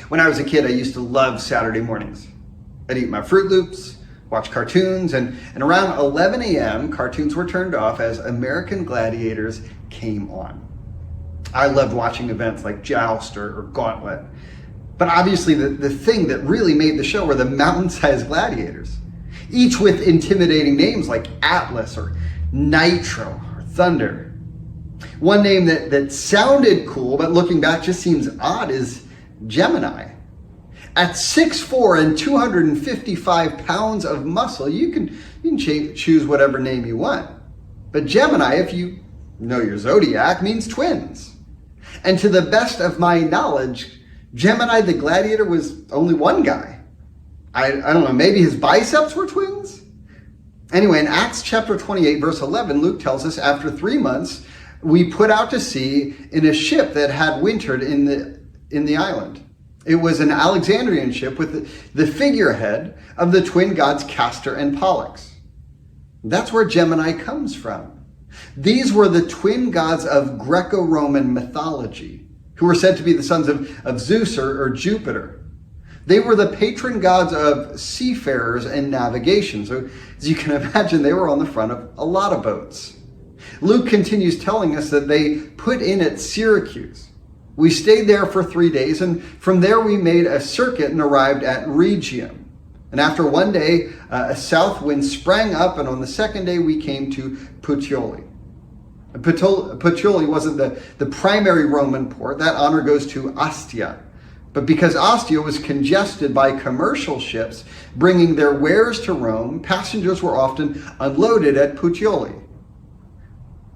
When I was a kid, I used to love Saturday mornings. I'd eat my Fruit Loops, watch cartoons, and around 11 a.m., cartoons were turned off as American Gladiators came on. I loved watching events like Joust or Gauntlet. But obviously the thing that really made the show were the mountain-sized gladiators, each with intimidating names like Atlas or Nitro or Thunder. One name that sounded cool, but looking back just seems odd, is Gemini. At 6'4" and 255 pounds of muscle, you can choose whatever name you want. But Gemini, if you know your zodiac, means twins. And to the best of my knowledge, Gemini the gladiator was only one guy. I don't know, maybe his biceps were twins? Anyway, in Acts chapter 28, verse 11, Luke tells us, after 3 months, we put out to sea in a ship that had wintered in the island. It was an Alexandrian ship with the figurehead of the twin gods Castor and Pollux. That's where Gemini comes from. These were the twin gods of Greco-Roman mythology, who were said to be the sons of Zeus or Jupiter. They were the patron gods of seafarers and navigation. So as you can imagine, they were on the front of a lot of boats. Luke continues telling us that they put in at Syracuse. We stayed there for 3 days, and from there we made a circuit and arrived at Rhegium. And after one day, a south wind sprang up, and on the second day we came to Puteoli. Puteoli wasn't the primary Roman port. That honor goes to Ostia. But because Ostia was congested by commercial ships bringing their wares to Rome, passengers were often unloaded at Puteoli.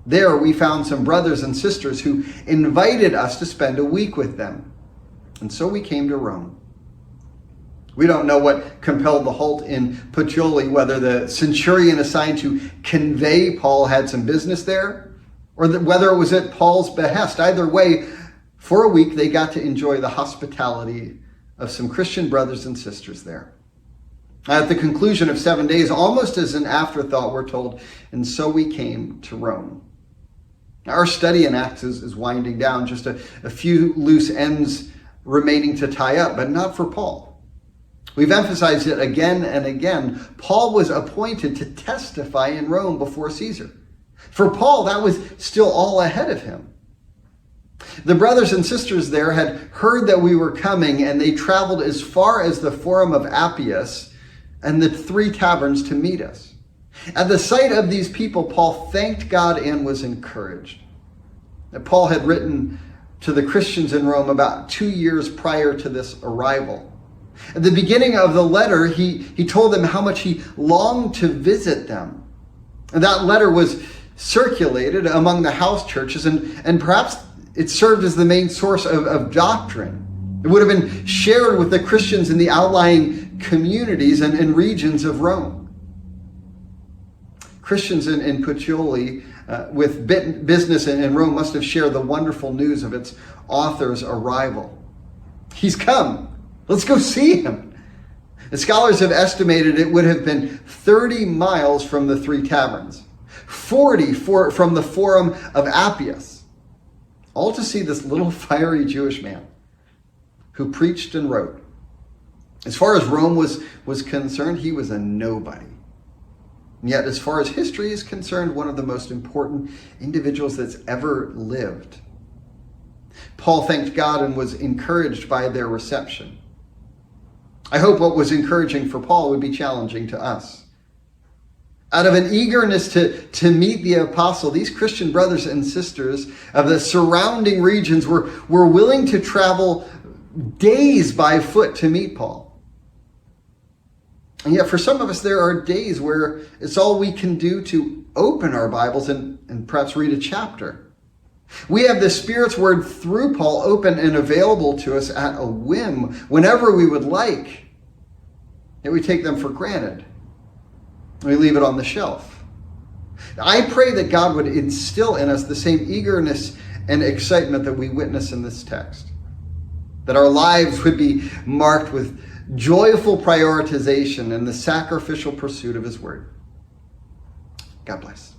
There we found some brothers and sisters who invited us to spend a week with them. And so we came to Rome. We don't know what compelled the halt in Puteoli, whether the centurion assigned to convey Paul had some business there, or whether it was at Paul's behest. Either way, for a week they got to enjoy the hospitality of some Christian brothers and sisters there. At the conclusion of 7 days, almost as an afterthought, we're told, and so we came to Rome. Our study in Acts is winding down, just a few loose ends remaining to tie up, but not for Paul. We've emphasized it again and again. Paul was appointed to testify in Rome before Caesar. For Paul, that was still all ahead of him. The brothers and sisters there had heard that we were coming, and they traveled as far as the Forum of Appius and the 3 taverns to meet us. At the sight of these people, Paul thanked God and was encouraged. Paul had written to the Christians in Rome about 2 years prior to this arrival. At the beginning of the letter, he told them how much he longed to visit them. And that letter was circulated among the house churches, and perhaps it served as the main source of doctrine. It would have been shared with the Christians in the outlying communities and regions of Rome. Christians in Puteoli with business in Rome must have shared the wonderful news of its author's arrival. He's come. Let's go see him. The scholars have estimated it would have been 30 miles from the 3 taverns, 40 from the Forum of Appius, all to see this little fiery Jewish man who preached and wrote. As far as Rome was concerned, he was a nobody. And yet, as far as history is concerned, one of the most important individuals that's ever lived. Paul thanked God and was encouraged by their reception. I hope what was encouraging for Paul would be challenging to us. Out of an eagerness to meet the apostle, these Christian brothers and sisters of the surrounding regions were willing to travel days by foot to meet Paul. And yet for some of us, there are days where it's all we can do to open our Bibles and perhaps read a chapter. We have the Spirit's word through Paul open and available to us at a whim, whenever we would like. Yet we take them for granted. We leave it on the shelf. I pray that God would instill in us the same eagerness and excitement that we witness in this text. That our lives would be marked with joyful prioritization and the sacrificial pursuit of his word. God bless.